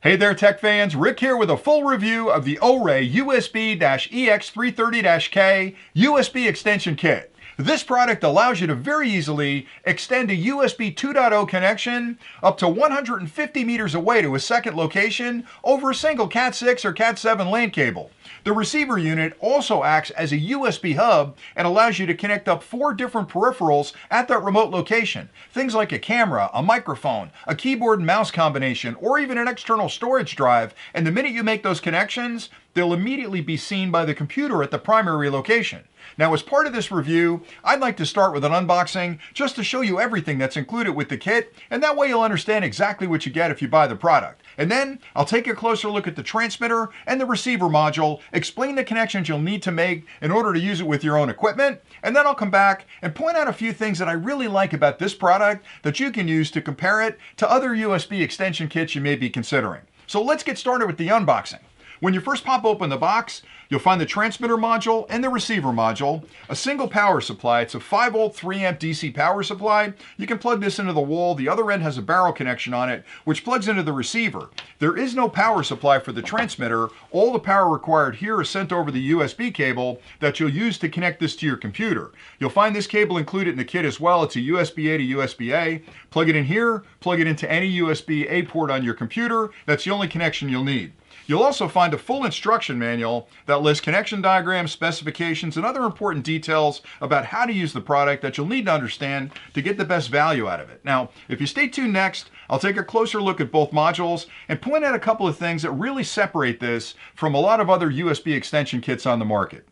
Hey there tech fans, Rick here with a full review of the Orei USB-EX330-K USB extension kit. This product allows you to very easily extend a USB 2.0 connection up to 150 meters away to a second location over a single Cat 6 or Cat 7 LAN cable. The receiver unit also acts as a USB hub and allows you to connect up 4 different peripherals at that remote location. Things like a camera, a microphone, a keyboard and mouse combination, or even an external storage drive. And the minute you make those connections, they'll immediately be seen by the computer at the primary location. Now, as part of this review, I'd like to start with an unboxing just to show you everything that's included with the kit, and that way you'll understand exactly what you get if you buy the product. And then I'll take a closer look at the transmitter and the receiver module, explain the connections you'll need to make in order to use it with your own equipment, and then I'll come back and point out a few things that I really like about this product that you can use to compare it to other USB extension kits you may be considering. So let's get started with the unboxing. When you first pop open the box, you'll find the transmitter module and the receiver module, a single power supply. It's a 5-volt 3-amp DC power supply. You can plug this into the wall. The other end has a barrel connection on it, which plugs into the receiver. There is no power supply for the transmitter. All the power required here is sent over the USB cable that you'll use to connect this to your computer. You'll find this cable included in the kit as well. It's a USB-A to USB-A. Plug it in here, plug it into any USB-A port on your computer. That's the only connection you'll need. You'll also find a full instruction manual that lists connection diagrams, specifications, and other important details about how to use the product that you'll need to understand to get the best value out of it. Now, if you stay tuned next, I'll take a closer look at both modules and point out a couple of things that really separate this from a lot of other USB extension kits on the market.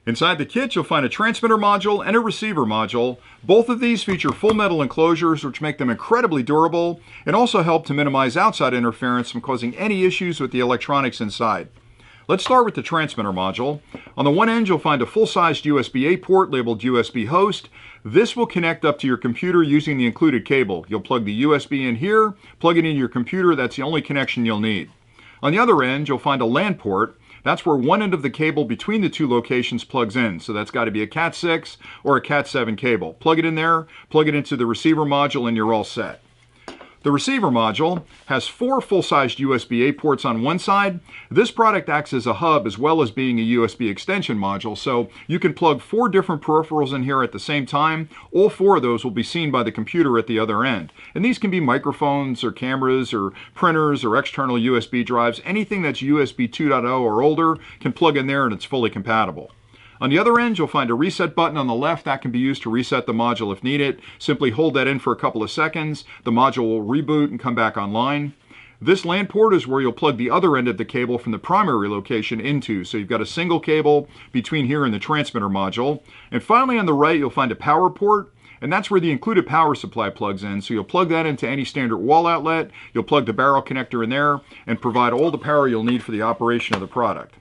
Inside the kit, you'll find a transmitter module and a receiver module. Both of these feature full metal enclosures, which make them incredibly durable and also help to minimize outside interference from causing any issues with the electronics inside. Let's start with the transmitter module. On the one end, you'll find a full-sized USB-A port labeled USB host. This will connect up to your computer using the included cable. You'll plug the USB in here, plug it into your computer. That's the only connection you'll need. On the other end, you'll find a LAN port. That's where one end of the cable between the two locations plugs in. So that's got to be a Cat 6 or a Cat 7 cable. Plug it in there, plug it into the receiver module, and you're all set. The receiver module has 4 full-sized USB-A ports on one side. This product acts as a hub as well as being a USB extension module, so you can plug 4 different peripherals in here at the same time. All 4 of those will be seen by the computer at the other end. And these can be microphones or cameras or printers or external USB drives. Anything that's USB 2.0 or older can plug in there and it's fully compatible. On the other end, you'll find a reset button on the left that can be used to reset the module if needed. Simply hold that in for a couple of seconds. The module will reboot and come back online. This LAN port is where you'll plug the other end of the cable from the primary location into. So you've got a single cable between here and the transmitter module. And finally on the right, you'll find a power port. And that's where the included power supply plugs in. So you'll plug that into any standard wall outlet. You'll plug the barrel connector in there and provide all the power you'll need for the operation of the product.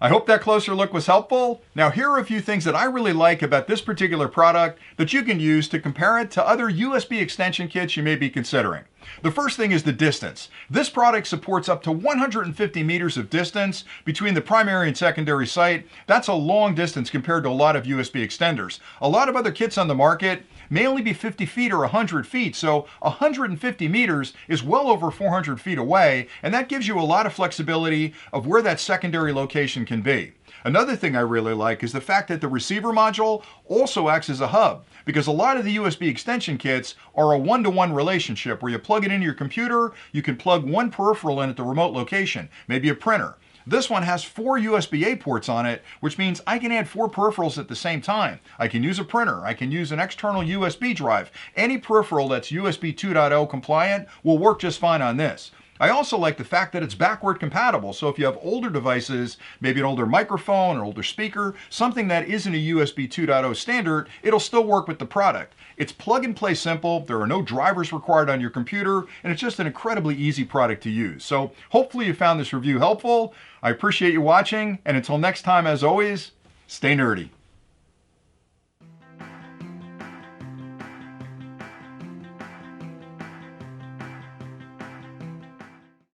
I hope that closer look was helpful. Now, here are a few things that I really like about this particular product that you can use to compare it to other USB extension kits you may be considering. The first thing is the distance. This product supports up to 150 meters of distance between the primary and secondary site. That's a long distance compared to a lot of USB extenders. A lot of other kits on the market may only be 50 feet or 100 feet, so 150 meters is well over 400 feet away, and that gives you a lot of flexibility of where that secondary location can be. Another thing I really like is the fact that the receiver module also acts as a hub, because a lot of the USB extension kits are a one-to-one relationship where you plug it into your computer, you can plug one peripheral in at the remote location, maybe a printer. This one has 4 USB-A ports on it, which means I can add 4 peripherals at the same time. I can use a printer, I can use an external USB drive. Any peripheral that's USB 2.0 compliant will work just fine on this. I also like the fact that it's backward compatible, so if you have older devices, maybe an older microphone or older speaker, something that isn't a USB 2.0 standard, it'll still work with the product. It's plug and play simple, there are no drivers required on your computer, and it's just an incredibly easy product to use. So hopefully you found this review helpful. I appreciate you watching, and until next time, as always, stay nerdy.